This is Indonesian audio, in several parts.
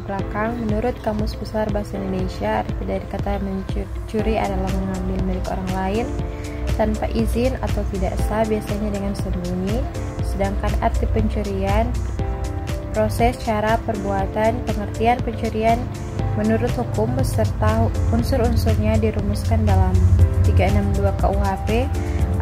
belakang. Menurut Kamus Besar Bahasa Indonesia, arti dari kata mencuri adalah mengambil milik orang lain tanpa izin atau tidak sah, biasanya dengan sembunyi. Sedangkan arti pencurian, proses, cara, perbuatan, pengertian pencurian menurut hukum beserta unsur-unsurnya dirumuskan dalam 362 KUHP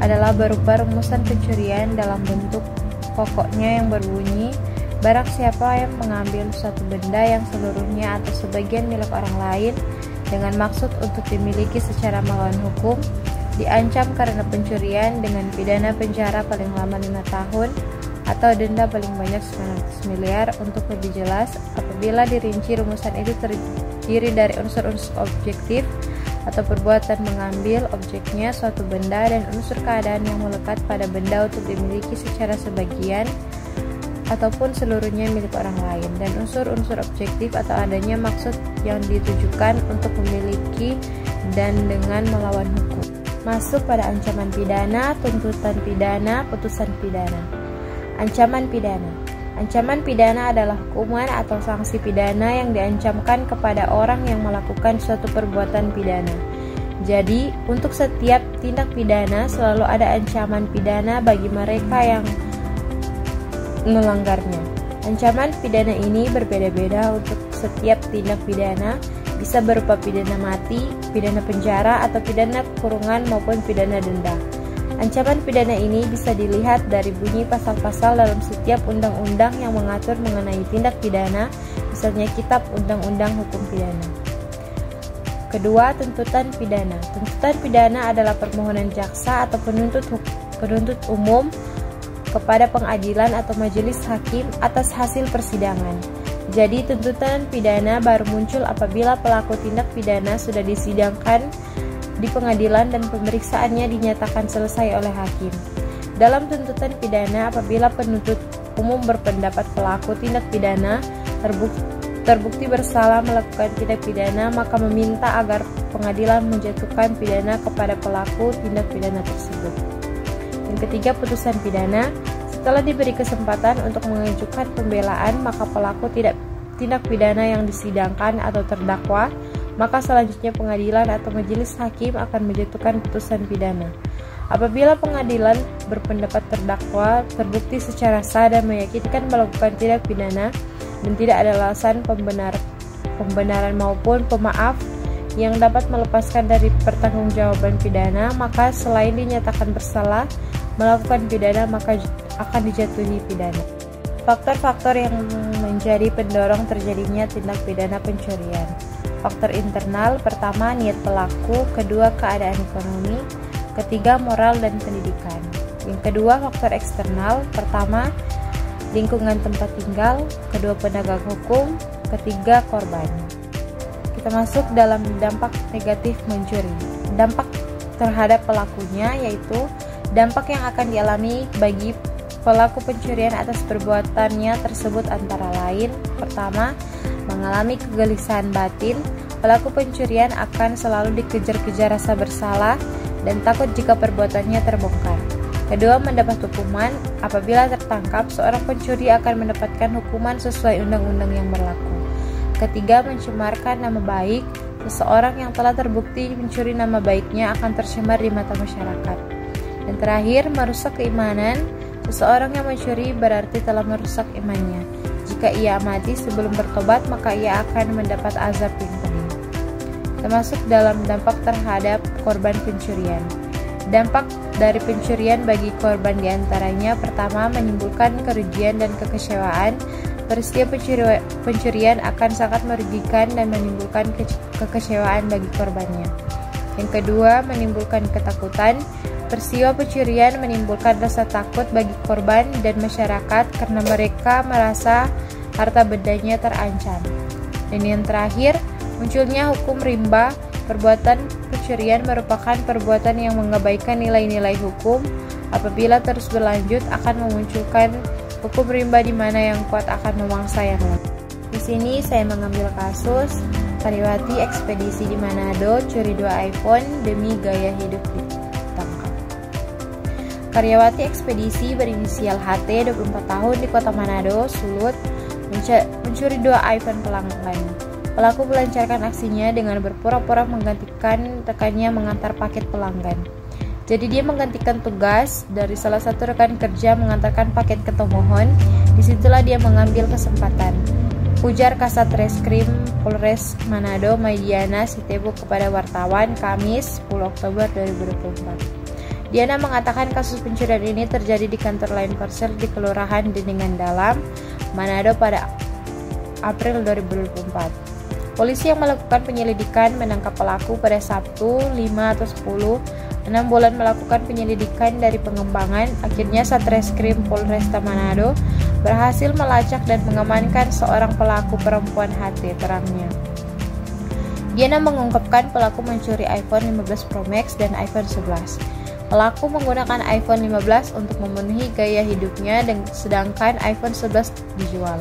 adalah berupa rumusan pencurian dalam bentuk pokoknya yang berbunyi: barang siapa yang mengambil suatu benda yang seluruhnya atau sebagian milik orang lain dengan maksud untuk dimiliki secara melawan hukum, diancam karena pencurian dengan pidana penjara paling lama 5 tahun atau denda paling banyak 900 miliar. Untuk lebih jelas, apabila dirinci, rumusan itu terdiri dari unsur-unsur objektif atau perbuatan mengambil objeknya suatu benda dan unsur keadaan yang melekat pada benda untuk dimiliki secara sebagian ataupun seluruhnya milik orang lain, dan unsur-unsur objektif atau adanya maksud yang ditujukan untuk memiliki dan dengan melawan hukum. Masuk pada ancaman pidana, tuntutan pidana, putusan pidana. Ancaman pidana. Ancaman pidana adalah hukuman atau sanksi pidana yang diancamkan kepada orang yang melakukan suatu perbuatan pidana. Jadi, untuk setiap tindak pidana selalu ada ancaman pidana bagi mereka yang melanggarnya. Ancaman pidana ini berbeda-beda untuk setiap tindak pidana, bisa berupa pidana mati, pidana penjara, atau pidana kurungan maupun pidana denda. Ancaman pidana ini bisa dilihat dari bunyi pasal-pasal dalam setiap undang-undang yang mengatur mengenai tindak pidana, misalnya Kitab Undang-Undang Hukum Pidana. Kedua, tuntutan pidana. Tuntutan pidana adalah permohonan jaksa atau penuntut umum kepada pengadilan atau majelis hakim atas hasil persidangan. Jadi, tuntutan pidana baru muncul apabila pelaku tindak pidana sudah disidangkan di pengadilan dan pemeriksaannya dinyatakan selesai oleh hakim. Dalam tuntutan pidana, apabila penuntut umum berpendapat pelaku tindak pidana terbukti bersalah melakukan tindak pidana, maka meminta agar pengadilan menjatuhkan pidana kepada pelaku tindak pidana tersebut. Yang ketiga, putusan pidana. Setelah diberi kesempatan untuk mengajukan pembelaan, maka pelaku tindak pidana yang disidangkan atau terdakwa, maka selanjutnya pengadilan atau majelis hakim akan menjatuhkan putusan pidana. Apabila pengadilan berpendapat terdakwa terbukti secara sah dan meyakinkan melakukan tindak pidana dan tidak ada alasan pembenaran maupun pemaaf yang dapat melepaskan dari pertanggungjawaban pidana, maka selain dinyatakan bersalah melakukan pidana, maka akan dijatuhi pidana. Faktor-faktor yang menjadi pendorong terjadinya tindak pidana pencurian. Faktor internal, pertama niat pelaku, kedua keadaan ekonomi, ketiga moral dan pendidikan. Yang kedua, faktor eksternal, pertama lingkungan tempat tinggal, kedua penegak hukum, ketiga korban. Kita masuk dalam dampak negatif mencuri. Dampak terhadap pelakunya yaitu dampak yang akan dialami bagi pelaku pencurian atas perbuatannya tersebut antara lain: pertama, mengalami kegelisahan batin. Pelaku pencurian akan selalu dikejar-kejar rasa bersalah dan takut jika perbuatannya terbongkar. Kedua, mendapat hukuman. Apabila tertangkap, seorang pencuri akan mendapatkan hukuman sesuai undang-undang yang berlaku. Ketiga, mencemarkan nama baik. Seseorang yang telah terbukti mencuri, nama baiknya akan tercemar di mata masyarakat. Dan terakhir, merusak keimanan. Seseorang yang mencuri berarti telah merusak imannya. Jika ia mati sebelum bertobat, maka ia akan mendapat azab yang pedih. Termasuk dalam dampak terhadap korban pencurian. Dampak dari pencurian bagi korban diantaranya: pertama, menimbulkan kerugian dan kekecewaan. Peristiwa pencurian akan sangat merugikan dan menimbulkan kekecewaan bagi korbannya. Yang kedua, menimbulkan ketakutan. Peristiwa pencurian menimbulkan rasa takut bagi korban dan masyarakat karena mereka merasa harta bendanya terancam. Dan yang terakhir, munculnya hukum rimba. Perbuatan pencurian merupakan perbuatan yang mengabaikan nilai-nilai hukum. Apabila terus berlanjut, akan memunculkan hukum rimba di mana yang kuat akan memangsa yang lemah. Di sini saya mengambil kasus Karyawati ekspedisi di Manado curi 2 iPhone demi gaya hidup ditangkap. Karyawati ekspedisi berinisial HT, 24 tahun, di kota Manado, Sulut, mencuri 2 iPhone pelanggan. Pelaku melancarkan aksinya dengan berpura-pura menggantikan rekannya mengantar paket pelanggan. Jadi dia menggantikan tugas dari salah satu rekan kerja mengantarkan paket ke pemohon. Disitulah dia mengambil kesempatan. Ujar Kasat Reskrim Polres Manado Maidiana Sitebo kepada wartawan Kamis 10 Oktober 2024. Diana mengatakan kasus pencurian ini terjadi di kantor Line Parcel di Kelurahan Deningan Dalam, Manado pada April 2024. Polisi yang melakukan penyelidikan menangkap pelaku pada Sabtu 5 atau 10. 6 bulan melakukan penyelidikan dari pengembangan, akhirnya Satreskrim Polresta Manado berhasil melacak dan mengamankan seorang pelaku perempuan HT, terangnya. Diana mengungkapkan pelaku mencuri iPhone 15 Pro Max dan iPhone 11. Pelaku menggunakan iPhone 15 untuk memenuhi gaya hidupnya, sedangkan iPhone 11 dijual.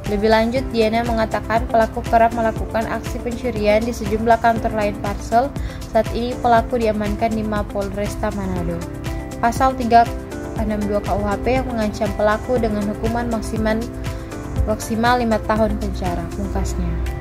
Lebih lanjut, Diana mengatakan pelaku kerap melakukan aksi pencurian di sejumlah kantor Line Parcel. Saat ini pelaku diamankan di Mapolresta Manado. Pasal 362 KUHP yang mengancam pelaku dengan hukuman maksimal 5 tahun penjara, pungkasnya.